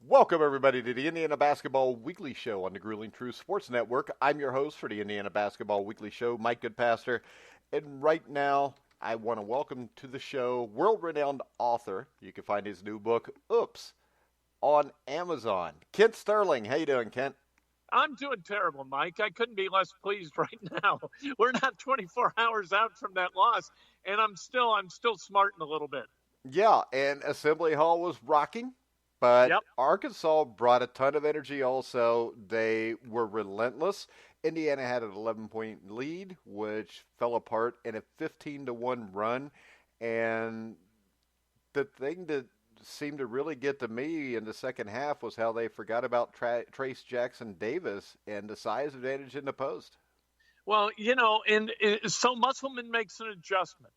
Welcome, everybody, to the Indiana Basketball Weekly Show on the Grueling Truth Sports Network. I'm your host for the Indiana Basketball Weekly Show, Mike Goodpaster. And right now, I want to welcome to the show world-renowned author. You can find his new book, Oops, on Amazon. Kent Steling. How you doing, Kent? I'm doing terrible, Mike. I couldn't be less pleased right now. We're not 24 hours out from that loss, and I'm still smarting a little bit. Yeah, and Assembly Hall was rocking. But Yep. Arkansas brought a ton of energy also. They were relentless. Indiana had an 11-point lead, which fell apart in a 15-1 run. And the thing that seemed to really get to me in the second half was how they forgot about Trace Jackson Davis and the size advantage in the post. Well, so Musselman makes an adjustment,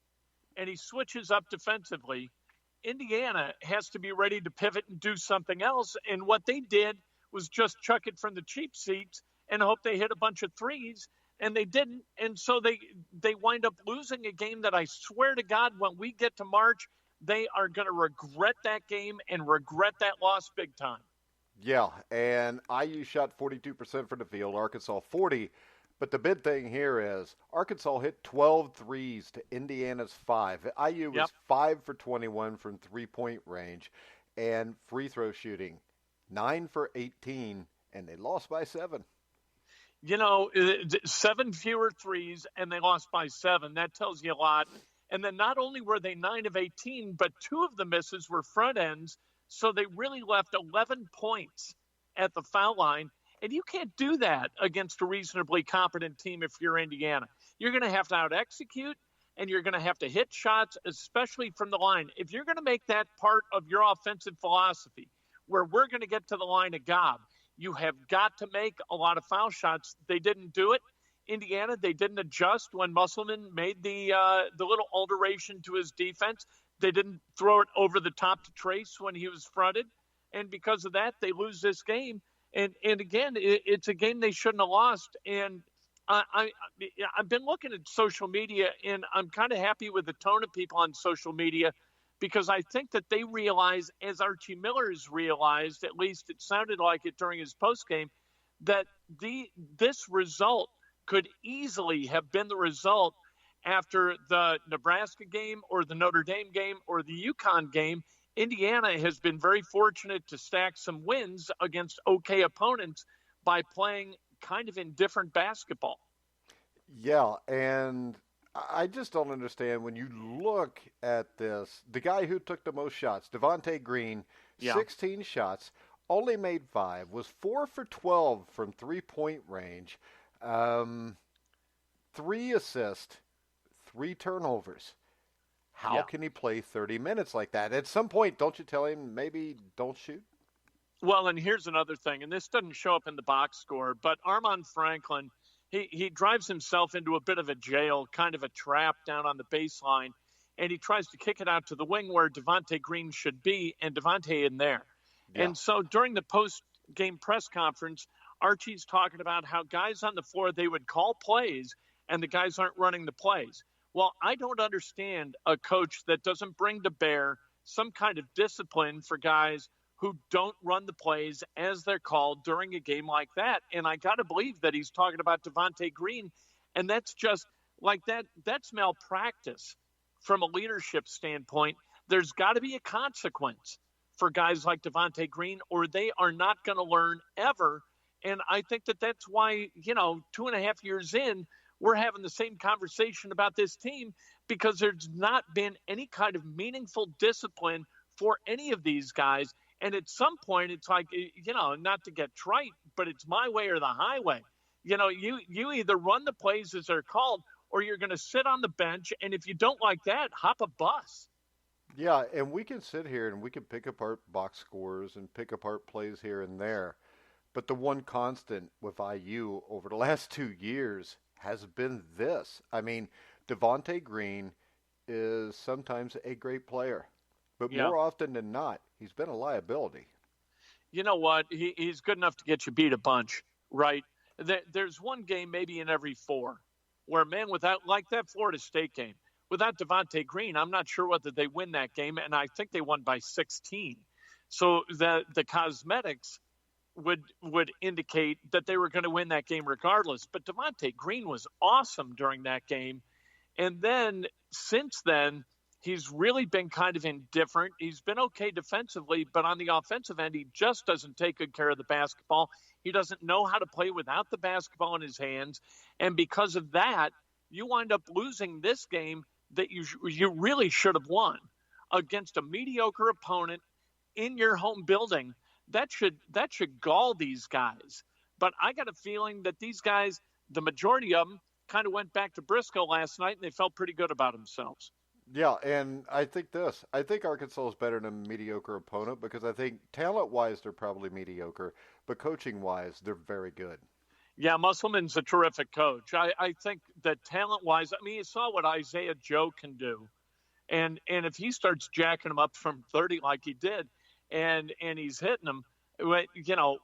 and he switches up defensively. Indiana has to be ready to pivot and do something else. And what they did was just chuck it from the cheap seats and hope they hit a bunch of threes. And they didn't. And so they wind up losing a game that I swear to God, when we get to March, they are going to regret that game and regret that loss big time. Yeah, and IU shot 42% from the field, Arkansas 40. But the big thing here is Arkansas hit 12 threes to Indiana's 5. IU was 5 for 21 from three-point range, and free throw shooting 9 for 18, and they lost by 7. 7 fewer threes, and they lost by 7. That tells you a lot. And then not only were they 9 of 18, but 2 of the misses were front ends, so they really left 11 points at the foul line. And you can't do that against a reasonably competent team if you're Indiana. You're going to have to out-execute, and you're going to have to hit shots, especially from the line. If you're going to make that part of your offensive philosophy, where we're going to get to the line of God, you have got to make a lot of foul shots. They didn't do it. Indiana, they didn't adjust when Musselman made the little alteration to his defense. They didn't throw it over the top to Trace when he was fronted. And because of that, they lose this game. And again, it's a game they shouldn't have lost. And I've been looking at social media, and I'm kind of happy with the tone of people on social media, because I think that they realize, as Archie Miller has realized, at least it sounded like it during his postgame, that this result could easily have been the result after the Nebraska game or the Notre Dame game or the UConn game. Indiana has been very fortunate to stack some wins against okay opponents by playing kind of indifferent basketball. Yeah, and I just don't understand when you look at this. The guy who took the most shots, Devontae Green, 16 shots, only made 5, was 4 for 12 from three-point range, 3 assists, 3 turnovers. How can he play 30 minutes like that? At some point, don't you tell him maybe don't shoot? Well, and here's another thing, and this doesn't show up in the box score, but Armand Franklin, he drives himself into a bit of a jail, kind of a trap down on the baseline, and he tries to kick it out to the wing where Devontae Green should be, and Devontae in there. Yeah. And so during the post-game press conference, Archie's talking about how guys on the floor, they would call plays, and the guys aren't running the plays. Well, I don't understand a coach that doesn't bring to bear some kind of discipline for guys who don't run the plays as they're called during a game like that. And I got to believe that he's talking about Devontae Green, and that's just like that. That's malpractice from a leadership standpoint. There's got to be a consequence for guys like Devontae Green, or they are not going to learn ever. And I think that that's why, 2.5 years in, we're having the same conversation about this team, because there's not been any kind of meaningful discipline for any of these guys. And at some point, it's like, not to get trite, but it's my way or the highway. You either run the plays as they're called, or you're going to sit on the bench. And if you don't like that, hop a bus. Yeah, and we can sit here and we can pick apart box scores and pick apart plays here and there. But the one constant with IU over the last 2 years has been this. I mean, Devontae Green is sometimes a great player, but more often than not, he's been a liability. You know what? He's good enough to get you beat a bunch, right? There's one game maybe in every 4 where, man, without, like that Florida State game, without Devontae Green, I'm not sure whether they win that game, and I think they won by 16. So the cosmetics would indicate that they were going to win that game regardless. But Devontae Green was awesome during that game. And then since then, he's really been kind of indifferent. He's been okay defensively, but on the offensive end, he just doesn't take good care of the basketball. He doesn't know how to play without the basketball in his hands. And because of that, you wind up losing this game that you really should have won against a mediocre opponent in your home building. That should gall these guys. But I got a feeling that these guys, the majority of them, kind of went back to Briscoe last night and they felt pretty good about themselves. Yeah, and I think this. I think Arkansas is better than a mediocre opponent because I think talent-wise they're probably mediocre, but coaching-wise they're very good. Yeah, Musselman's a terrific coach. I think that talent-wise, I mean, you saw what Isaiah Joe can do. And if he starts jacking them up from 30 like he did, and he's hitting them, you know,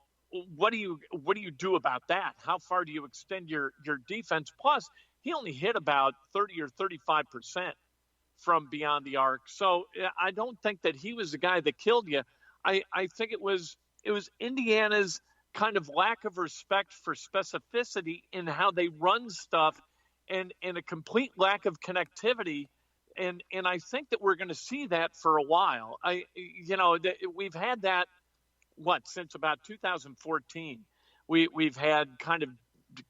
what do you do about that? How far do you extend your defense? Plus, he only hit about 30 or 35% from beyond the arc. So I don't think that he was the guy that killed you. I think it was Indiana's kind of lack of respect for specificity in how they run stuff, and a complete lack of connectivity. And I think that we're going to see that for a while. We've had that since about 2014. We've had kind of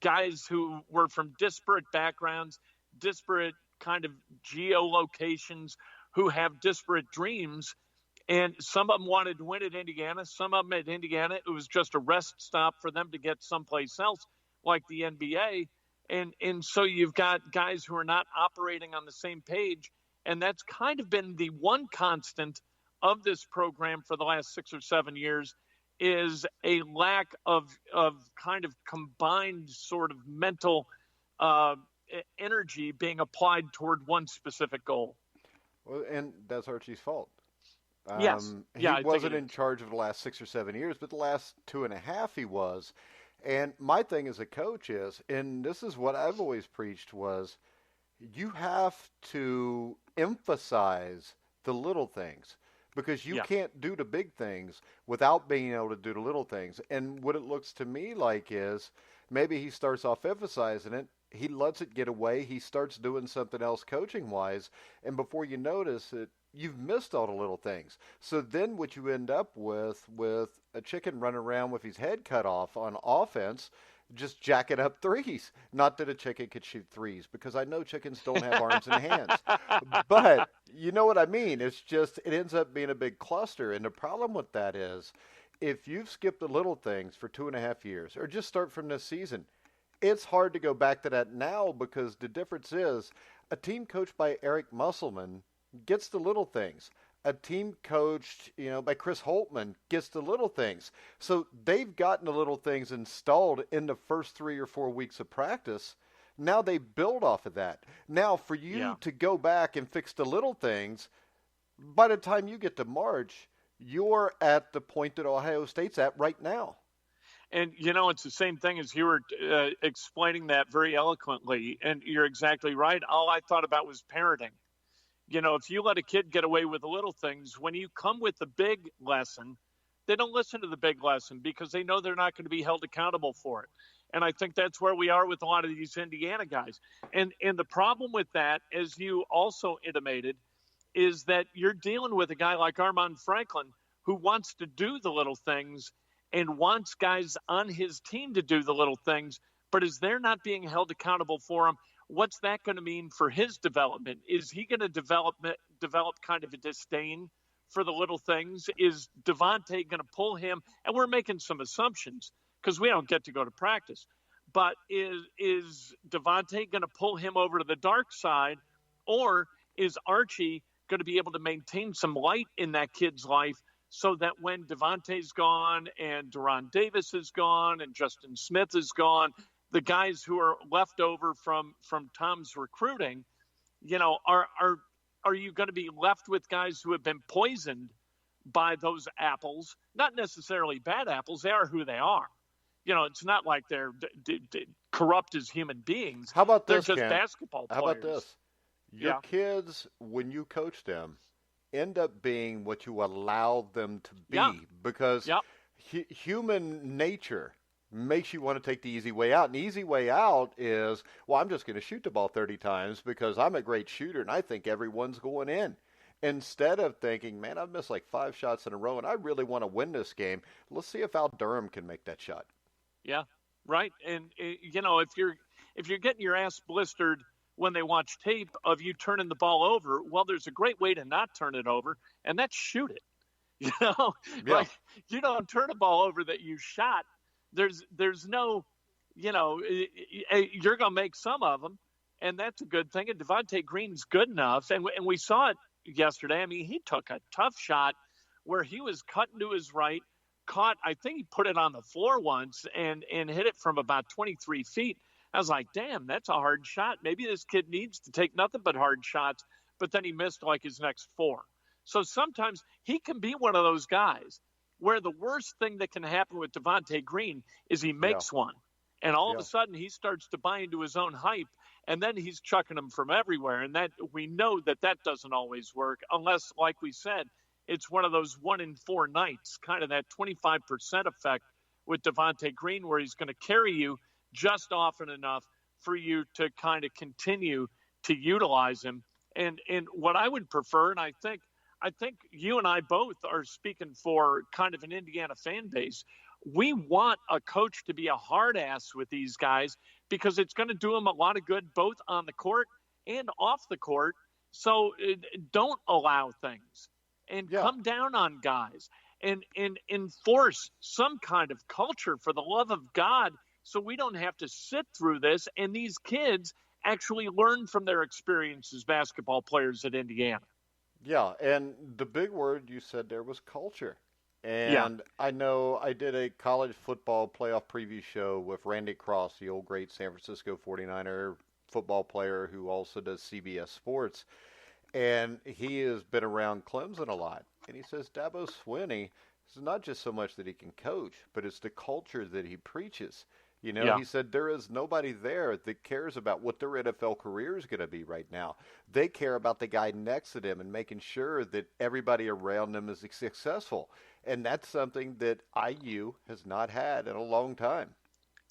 guys who were from disparate backgrounds, disparate kind of geolocations, who have disparate dreams. And some of them wanted to win at Indiana. Some of them at Indiana, it was just a rest stop for them to get someplace else, like the NBA. And so you've got guys who are not operating on the same page. And that's kind of been the one constant of this program for the last 6 or 7 years, is a lack of kind of combined sort of mental energy being applied toward one specific goal. Well, and that's Archie's fault. Yes. He wasn't in charge of the last 6 or 7 years, but the last 2.5 he was. And my thing as a coach is, and this is what I've always preached, was you have to emphasize the little things, because you can't do the big things without being able to do the little things. And what it looks to me like is maybe he starts off emphasizing it, he lets it get away, he starts doing something else coaching-wise, and before you notice it, you've missed all the little things. So then what you end up with a chicken running around with his head cut off on offense, just jacking up threes. Not that a chicken could shoot threes, because I know chickens don't have arms and hands. But you know what I mean. It's just, it ends up being a big cluster. And the problem with that is, if you've skipped the little things for 2.5 years, or just start from this season, it's hard to go back to that now, because the difference is a team coached by Eric Musselman gets the little things. A team coached, by Chris Holtman gets the little things. So they've gotten the little things installed in the first 3 or 4 weeks of practice. Now they build off of that. Now for you to go back and fix the little things, by the time you get to March, you're at the point that Ohio State's at right now. And, it's the same thing as you were explaining that very eloquently. And you're exactly right. All I thought about was parenting. If you let a kid get away with the little things, when you come with the big lesson, they don't listen to the big lesson because they know they're not going to be held accountable for it. And I think that's where we are with a lot of these Indiana guys. And the problem with that, as you also intimated, is that you're dealing with a guy like Armand Franklin, who wants to do the little things and wants guys on his team to do the little things, but as they're not being held accountable for them, what's that going to mean for his development? Is he going to develop kind of a disdain for the little things? Is Devontae going to pull him? And we're making some assumptions because we don't get to go to practice. But is Devontae going to pull him over to the dark side, or is Archie going to be able to maintain some light in that kid's life so that when Devontae's gone and Deron Davis is gone and Justin Smith is gone, the guys who are left over from Tom's recruiting, are you going to be left with guys who have been poisoned by those apples? Not necessarily bad apples. They are who they are. It's not like they're corrupt as human beings. How about this, They're just Ken? basketball players. How about this? Your kids, when you coach them, end up being what you allow them to Yeah. be, because Yep. human nature makes you want to take the easy way out. And the easy way out is, well, I'm just going to shoot the ball 30 times because I'm a great shooter and I think everyone's going in. Instead of thinking, man, I've missed like 5 shots in a row and I really want to win this game. Let's see if Al Durham can make that shot. Yeah. Right. And if you're getting your ass blistered when they watch tape of you turning the ball over, well, there's a great way to not turn it over, and that's shoot it. You know, Yeah. like you don't turn a ball over that you shot. There's no, you're gonna make some of them, and that's a good thing. And Devontae Green's good enough, and we saw it yesterday. I mean, he took a tough shot where he was cutting to his right, caught. I think he put it on the floor once and hit it from about 23 feet. I was like, damn, that's a hard shot. Maybe this kid needs to take nothing but hard shots. But then he missed like his next four. So sometimes he can be one of those guys where the worst thing that can happen with Devontae Green is he makes one. And all of a sudden he starts to buy into his own hype, and then he's chucking them from everywhere. And that we know that doesn't always work unless, like we said, it's one of those 1 in 4 nights, kind of that 25% effect with Devontae Green, where he's going to carry you just often enough for you to kind of continue to utilize him. And what I would prefer, and I think you and I both are speaking for kind of an Indiana fan base. We want a coach to be a hard ass with these guys because it's going to do them a lot of good, both on the court and off the court. So don't allow things and come down on guys and enforce some kind of culture for the love of God, so we don't have to sit through this and these kids actually learn from their experience as basketball players at Indiana. Yeah, and the big word you said there was culture. And I know I did a college football playoff preview show with Randy Cross, the old great San Francisco 49er football player who also does CBS Sports. And he has been around Clemson a lot. And he says Dabo Swinney is not just so much that he can coach, but it's the culture that he preaches. He said there is nobody there that cares about what their NFL career is going to be right now. They care about the guy next to them and making sure that everybody around them is successful. And that's something that IU has not had in a long time.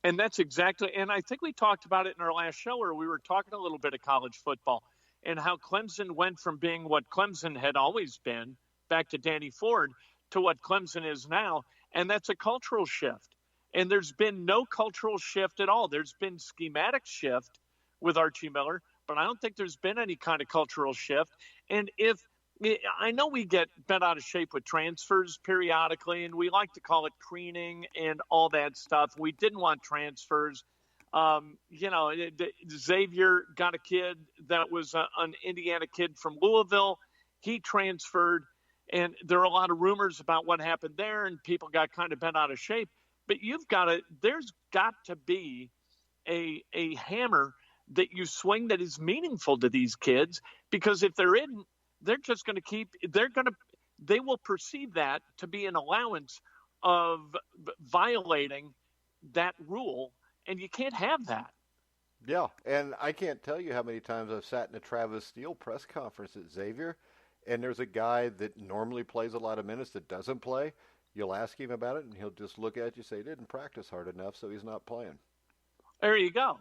And that's exactly, and I think we talked about it in our last show where we were talking a little bit of college football and how Clemson went from being what Clemson had always been, back to Danny Ford, to what Clemson is now. And that's a cultural shift. And there's been no cultural shift at all. There's been schematic shift with Archie Miller, but I don't think there's been any kind of cultural shift. And I know we get bent out of shape with transfers periodically, and we like to call it preening and all that stuff. We didn't want transfers. Xavier got a kid that was an Indiana kid from Louisville. He transferred, and there are a lot of rumors about what happened there, and people got kind of bent out of shape. But there's got to be a hammer that you swing that is meaningful to these kids, because if there isn't, they're just going to they will perceive that to be an allowance of violating that rule, and you can't have that. Yeah, and I can't tell you how many times I've sat in a Travis Steele press conference at Xavier, and there's a guy that normally plays a lot of minutes that doesn't play. You'll ask him about it, and he'll just look at you and say, he didn't practice hard enough, so he's not playing. There you go.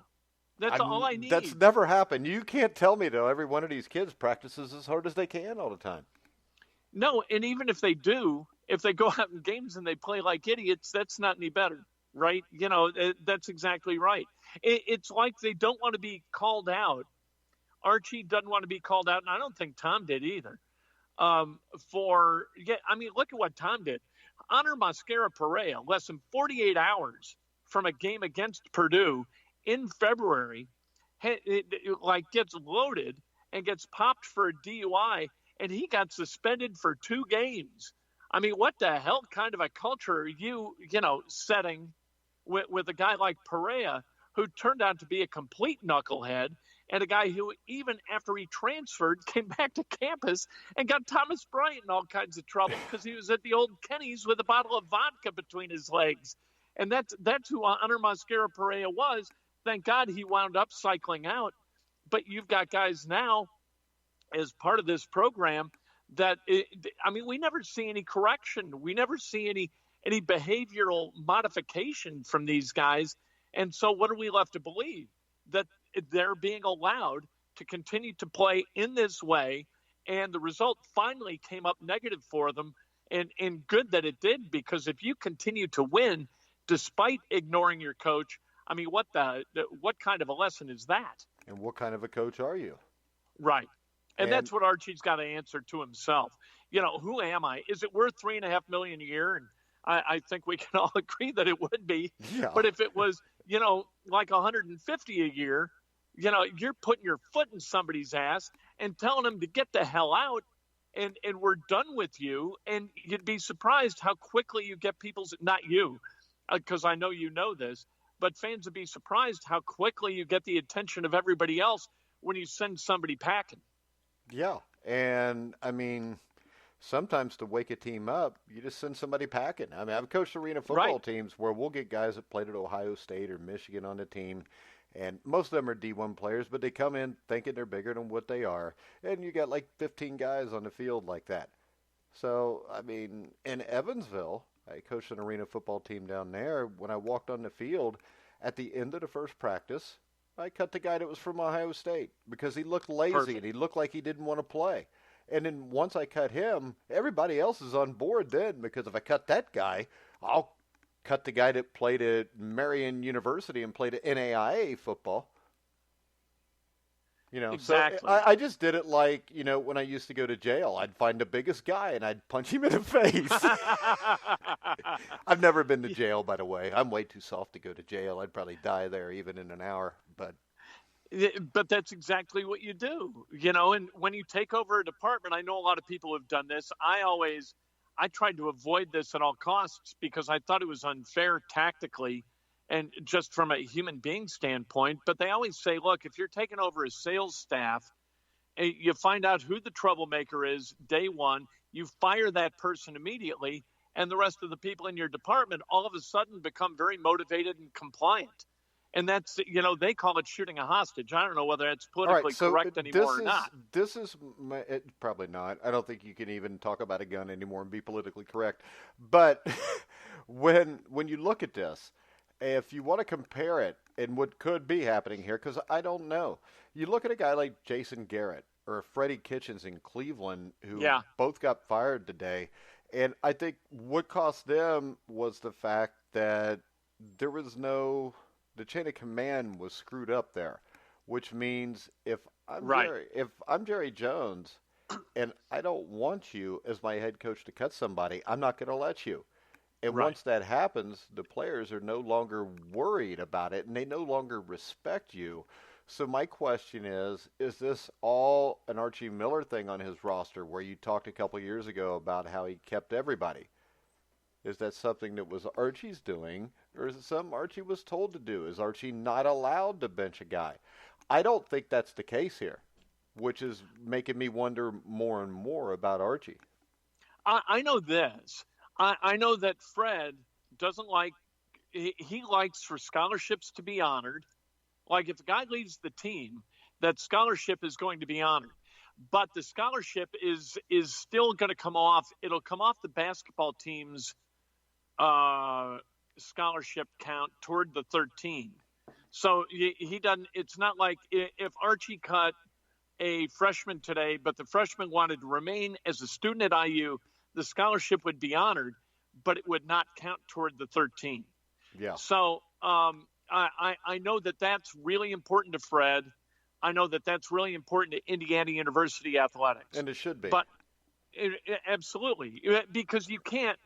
That's all I need. That's never happened. You can't tell me, though, every one of these kids practices as hard as they can all the time. No, and even if they do, if they go out in games and they play like idiots, that's not any better, right? That's exactly right. It's like they don't want to be called out. Archie doesn't want to be called out, and I don't think Tom did either. Look at what Tom did. Honor Mascara-Perea, less than 48 hours from a game against Purdue in February, gets loaded and gets popped for a DUI, and he got suspended for 2 games. I mean, what the hell kind of a culture are you setting with a guy like Perea, who turned out to be a complete knucklehead, and a guy who, even after he transferred, came back to campus and got Thomas Bryant in all kinds of trouble because he was at the old Kenny's with a bottle of vodka between his legs. And that's who Honor Mascara-Perea was. Thank God he wound up cycling out. But you've got guys now, as part of this program, we never see any correction. We never see any behavioral modification from these guys. And so what are we left to believe? That they're being allowed to continue to play in this way, and the result finally came up negative for them, and good that it did, because if you continue to win despite ignoring your coach, I mean, what kind of a lesson is that? And what kind of a coach are you? Right. And that's what Archie's got to answer to himself. Who am I? Is it worth $3.5 million a year? And I think we can all agree that it would be. Yeah. But if it was, like 150 a year, you're putting your foot in somebody's ass and telling them to get the hell out, and we're done with you. And you'd be surprised how quickly you get not you, because I know you know this, but fans would be surprised how quickly you get the attention of everybody else when you send somebody packing. Yeah. And I mean, sometimes to wake a team up, you just send somebody packing. I mean, I've coached arena football teams where we'll get guys that played at Ohio State or Michigan on the team, and most of them are D1 players, but they come in thinking they're bigger than what they are, and you got like 15 guys on the field like that. So, I mean, in Evansville, I coached an arena football team down there. When I walked on the field, at the end of the first practice, I cut the guy that was from Ohio State because he looked lazy and he looked like he didn't want to play. And then once I cut him, everybody else is on board then, because if I cut that guy, I'll cut the guy that played at Marion University and played at NAIA football. Exactly. So I just did it like, when I used to go to jail, I'd find the biggest guy and I'd punch him in the face. I've never been to jail, by the way. I'm way too soft to go to jail. I'd probably die there even in an hour, But that's exactly what you do, and when you take over a department, I know a lot of people have done this. I tried to avoid this at all costs because I thought it was unfair tactically and just from a human being standpoint. But they always say, look, if you're taking over a sales staff, you find out who the troublemaker is day one, you fire that person immediately, and the rest of the people in your department all of a sudden become very motivated and compliant. And that's, they call it shooting a hostage. I don't know whether that's politically correct anymore or not. This is probably not. I don't think you can even talk about a gun anymore and be politically correct. But when you look at this, if you want to compare it and what could be happening here, because I don't know, you look at a guy like Jason Garrett or Freddie Kitchens in Cleveland, who both got fired today. And I think what cost them was the fact that there was the chain of command was screwed up there, which means if I'm Jerry Jones and I don't want you as my head coach to cut somebody, I'm not going to let you. And once that happens, the players are no longer worried about it and they no longer respect you. So my question is this all an Archie Miller thing on his roster where you talked a couple years ago about how he kept everybody? Is that something that was Archie's doing, or is it something Archie was told to do? Is Archie not allowed to bench a guy? I don't think that's the case here, which is making me wonder more and more about Archie. I know this. I know that Fred doesn't he likes for scholarships to be honored. Like if a guy leaves the team, that scholarship is going to be honored. But the scholarship is still going to come off. It'll come off the basketball team's scholarship count toward the 13. So he doesn't. It's not like if Archie cut a freshman today, but the freshman wanted to remain as a student at IU, the scholarship would be honored, but it would not count toward the 13. Yeah. So I know that that's really important to Fred. I know that that's really important to Indiana University athletics. And it should be. But absolutely, because you can't,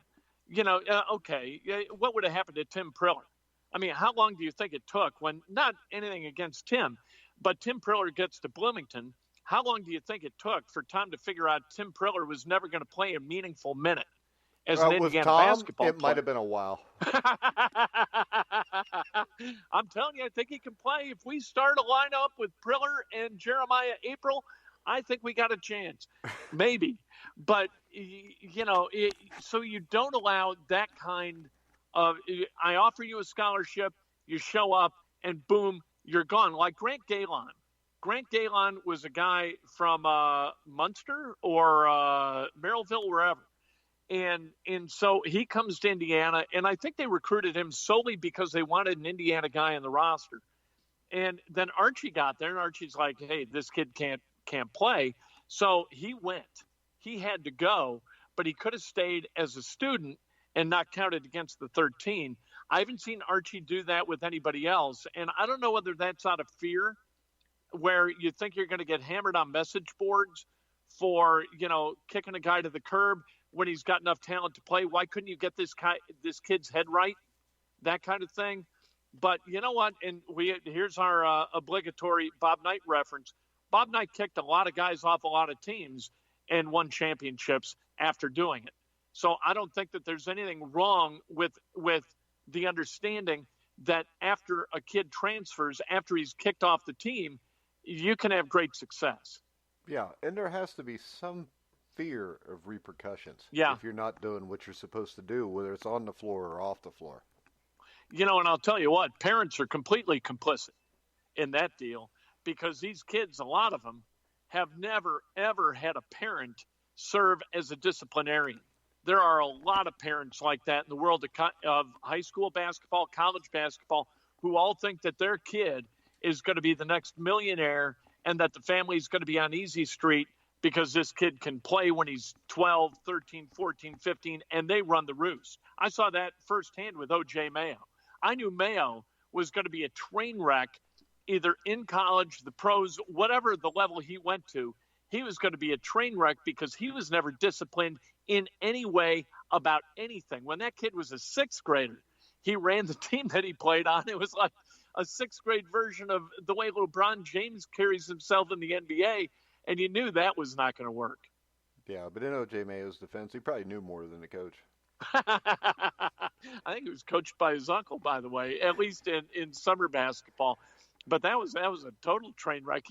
okay, what would have happened to Tim Priller? I mean, how long do you think it took when, not anything against Tim, but Tim Priller gets to Bloomington, how long do you think it took for Tom to figure out Tim Priller was never going to play a meaningful minute as an Indiana basketball player? It might have been a while. I'm telling you, I think he can play. If we start a lineup with Priller and Jeremiah April, I think we got a chance. Maybe. But, so you don't allow that kind of, I offer you a scholarship, you show up, and boom, you're gone. Like Grant Galen. Grant Galen was a guy from Munster or Merrillville, wherever. And so he comes to Indiana, and I think they recruited him solely because they wanted an Indiana guy on the roster. And then Archie got there, and Archie's like, "Hey, this kid can't play." So he went. He had to go, but he could have stayed as a student and not counted against the 13. I haven't seen Archie do that with anybody else, and I don't know whether that's out of fear, where you think you're going to get hammered on message boards for, kicking a guy to the curb when he's got enough talent to play. Why couldn't you get this kid's head right? That kind of thing. But you know what? And here's our obligatory Bob Knight reference. Bob Knight kicked a lot of guys off a lot of teams and won championships after doing it. So I don't think that there's anything wrong with the understanding that after a kid transfers, after he's kicked off the team, you can have great success. Yeah, and there has to be some fear of repercussions if you're not doing what you're supposed to do, whether it's on the floor or off the floor. And I'll tell you what, parents are completely complicit in that deal, because these kids, a lot of them, have never, ever had a parent serve as a disciplinarian. There are a lot of parents like that in the world of high school basketball, college basketball, who all think that their kid is going to be the next millionaire and that the family is going to be on easy street because this kid can play when he's 12, 13, 14, 15, and they run the roost. I saw that firsthand with O.J. Mayo. I knew Mayo was going to be a train wreck either in college, the pros, whatever the level he went to. He was going to be a train wreck because he was never disciplined in any way about anything. When that kid was a sixth grader, he ran the team that he played on. It was like a sixth grade version of the way LeBron James carries himself in the NBA, and you knew that was not going to work. Yeah, but in O.J. Mayo's defense, he probably knew more than the coach. I think he was coached by his uncle, by the way, at least in summer basketball. But that was a total train wreck.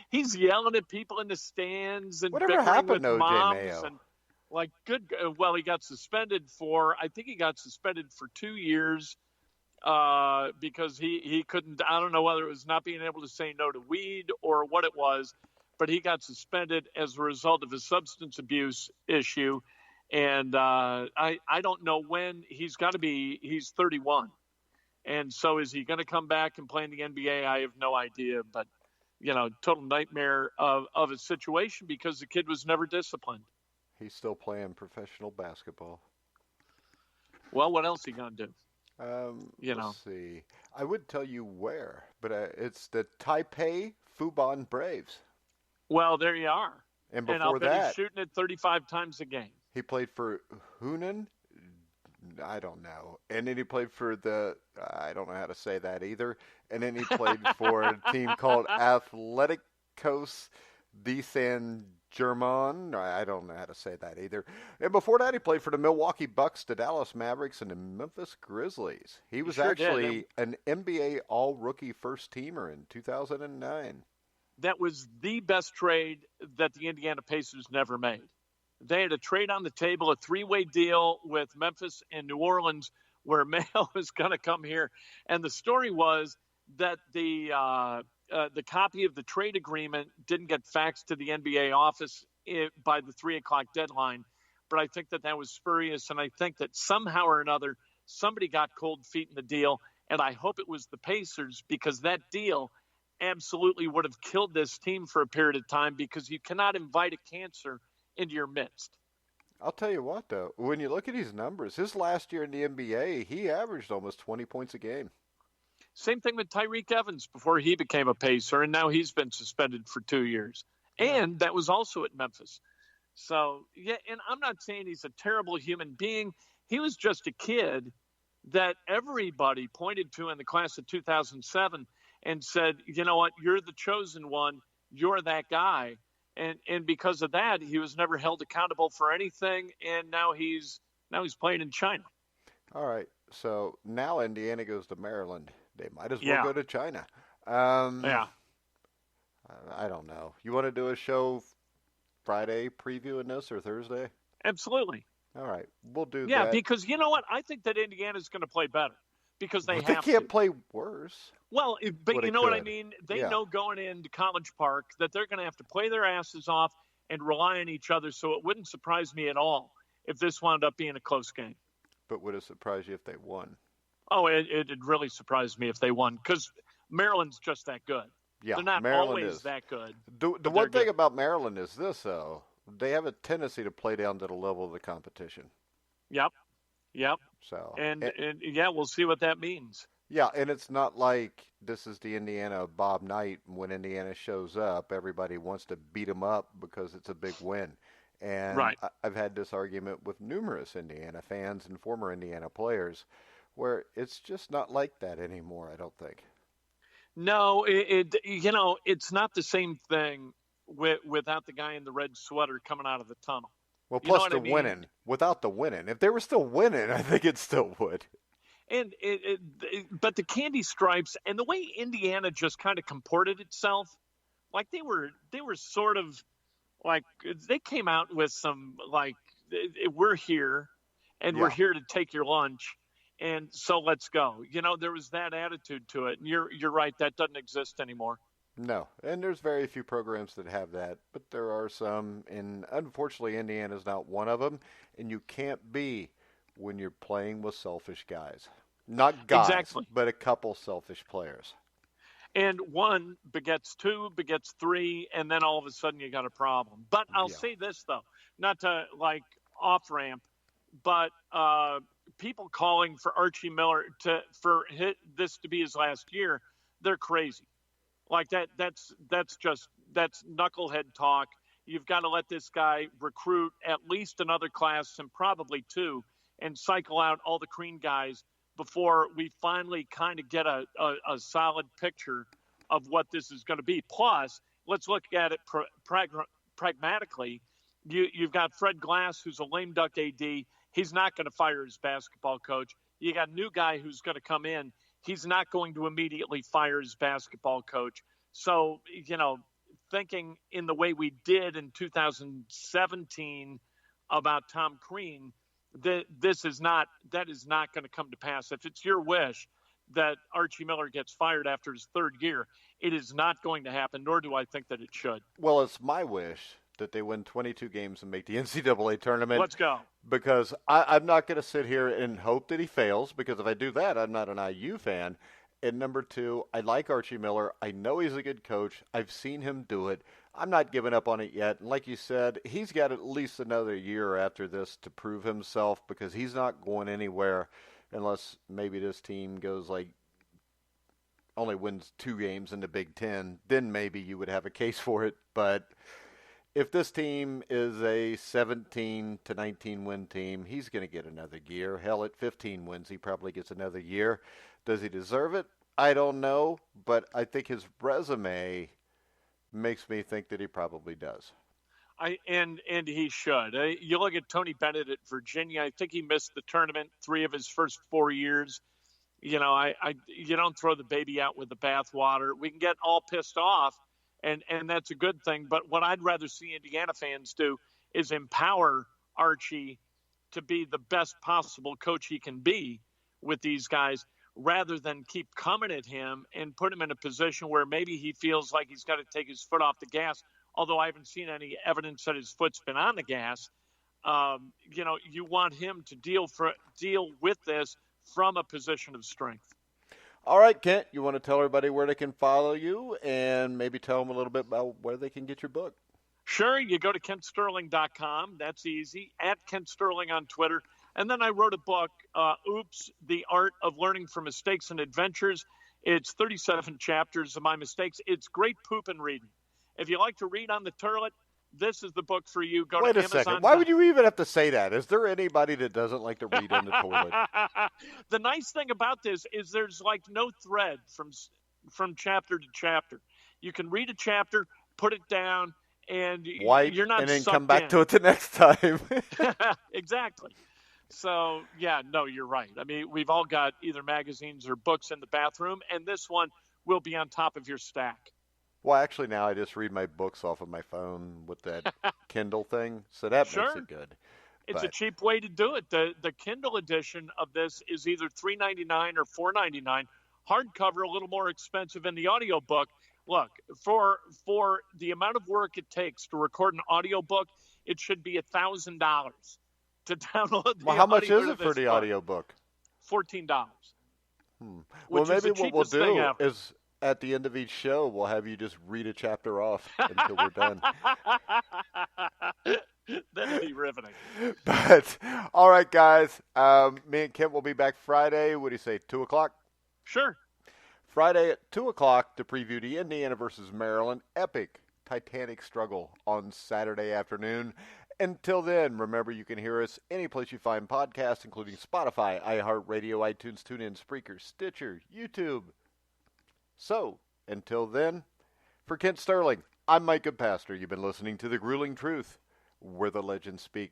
He's yelling at people in the stands and whatever happened to O.J. Mayo? And he got suspended for 2 years because he couldn't. I don't know whether it was not being able to say no to weed or what it was, but he got suspended as a result of a substance abuse issue. And I don't know when. He's 31. And so is he going to come back and play in the NBA? I have no idea. But, total nightmare of a situation because the kid was never disciplined. He's still playing professional basketball. Well, what else are you going to do? Let's see. I would tell you where, but it's the Taipei Fubon Braves. Well, there you are. And before I'll bet that, he's shooting it 35 times a game. He played for Hunan. I don't know. And then he played for I don't know how to say that either. And then he played for a team called Atleticos de San German. I don't know how to say that either. And before that, he played for the Milwaukee Bucks, the Dallas Mavericks, and the Memphis Grizzlies. He was actually an NBA All-Rookie First-Teamer in 2009. That was the best trade that the Indiana Pacers never made. They had a trade on the table, a three-way deal with Memphis and New Orleans, where Mayo was going to come here. And the story was that the copy of the trade agreement didn't get faxed to the NBA office by the 3 o'clock deadline. But I think that was spurious, and I think that somehow or another somebody got cold feet in the deal, and I hope it was the Pacers, because that deal absolutely would have killed this team for a period of time, because you cannot invite a cancer into your midst. I'll tell you what, though, when you look at his numbers, his last year in the NBA, he averaged almost 20 points a game. Same thing with Tyreke Evans before he became a Pacer, and now he's been suspended for 2 years. And that was also at Memphis. So, yeah, and I'm not saying he's a terrible human being. He was just a kid that everybody pointed to in the class of 2007 and said, you know what, you're the chosen one, you're that guy. And because of that, he was never held accountable for anything, and now he's playing in China. All right, so now Indiana goes to Maryland. They might as well go to China. Yeah. I don't know. You want to do a show Friday previewing this or Thursday? Absolutely. All right, we'll do that. Yeah, because you know what? I think that Indiana's going to play better because they have can't play worse. Well, but what you it know what I could. mean? They Yeah, know going into College Park that they're going to have to play their asses off and rely on each other. So it wouldn't surprise me at all if this wound up being a close game. but would it surprise you if they won? Oh, it'd really surprise me if they won because Maryland's just that good. Yeah, They're not Maryland always is. that good, The but they're one thing good. about Maryland is this, though. They have a tendency to play down to the level of the competition. Yep, yep. So, And yeah, we'll see what that means. yeah, and it's not like this is the Indiana of Bob Knight. When Indiana shows up, everybody wants to beat them up because it's a big win. And Right. I've had this argument with numerous Indiana fans and former Indiana players where it's just not like that anymore, I don't think. No, it's not the same thing without the guy in the red sweater coming out of the tunnel. Well, You know plus what the I mean? winning, without the winning. If they were still winning, I think it still would. And but the candy stripes and the way Indiana just kind of comported itself, like they were sort of like they came out with some like we're here and we're Yeah. here to take your lunch and so let's go. There was that attitude to it. And you're right, that doesn't exist anymore. No, and there's very few programs that have that, but there are some, and unfortunately, Indiana's not one of them. And you can't be when you're playing with selfish guys. Not guys, Exactly. but a couple selfish players. And one begets two, begets three, and then all of a sudden you got a problem. But I'll Yeah. say this though, not to like off ramp, but people calling for Archie Miller for this to be his last year, they're crazy. Like that's knucklehead talk. You've got to let this guy recruit at least another class and probably two, and cycle out all the Crean guys before we finally kind of get a solid picture of what this is going to be. Plus, let's look at it pragmatically. You've got Fred Glass, who's a lame duck AD. He's not going to fire his basketball coach. You got a new guy who's going to come in. He's not going to immediately fire his basketball coach. So, thinking in the way we did in 2017 about Tom Crean, that is not going to come to pass. If it's your wish that Archie Miller gets fired after his third year, it is not going to happen, nor do I think that it should. Well, it's my wish that they win 22 games and make the NCAA tournament. Let's go. Because I'm not going to sit here and hope that he fails, because if I do that, I'm not an IU fan. And number two, I like Archie Miller. I know he's a good coach. I've seen him do it. I'm not giving up on it yet. And like you said, he's got at least another year after this to prove himself, because he's not going anywhere unless maybe this team goes like only wins 2 games in the Big Ten. Then maybe you would have a case for it. But if this team is a 17 to 19 win team, he's going to get another year. Hell, at 15 wins, he probably gets another year. Does he deserve it? I don't know, but I think his resume makes me think that he probably does. And he should. You look at Tony Bennett at Virginia. I think he missed the tournament 3 of his first 4 years. You don't throw the baby out with the bathwater. We can get all pissed off, and that's a good thing. But what I'd rather see Indiana fans do is empower Archie to be the best possible coach he can be with these guys, rather than keep coming at him and put him in a position where maybe he feels like he's got to take his foot off the gas, although I haven't seen any evidence that his foot's been on the gas. You want him to deal with this from a position of strength. All right, Kent, you want to tell everybody where they can follow you and maybe tell them a little bit about where they can get your book? Sure, you go to KentSterling.com. That's easy. At Kent Sterling on Twitter. And then I wrote a book, Oops, The Art of Learning from Mistakes and Adventures. It's 37 chapters of my mistakes. It's great pooping reading. If you like to read on the toilet, this is the book for you. Wait to a Amazon. second. Why would you even have to say that? Is there anybody that doesn't like to read on the toilet? The nice thing about this is there's like no thread from chapter to chapter. You can read a chapter, put it down, and Wipe, you're not and then sucked come back in. to it the next time. Exactly. So, yeah, no, you're right. I mean, we've all got either magazines or books in the bathroom, and this one will be on top of your stack. Well, actually, now I just read my books off of my phone with that Kindle thing, so that makes it good. It's a cheap way to do it. The Kindle edition of this is either $3.99 or $4.99. Hardcover, a little more expensive in the audiobook. Look, for the amount of work it takes to record an audiobook, it should be $1,000 to download the Well, how much audio is to it for this the book. audiobook? $14. Well, Which is maybe the what we'll cheapest thing do ever. is at the end of each show, we'll have you just read a chapter off until we're done. That'd be riveting. But, all right, guys. Me and Kent will be back Friday. What do you say, 2 o'clock? Sure. Friday at 2 o'clock to preview the Indiana versus Maryland epic Titanic struggle on Saturday afternoon. Until then, remember you can hear us any place you find podcasts, including Spotify, iHeartRadio, iTunes, TuneIn, Spreaker, Stitcher, YouTube. So, until then, for Kent Sterling, I'm Mike Goodpaster. You've been listening to The Grueling Truth, where the legends speak.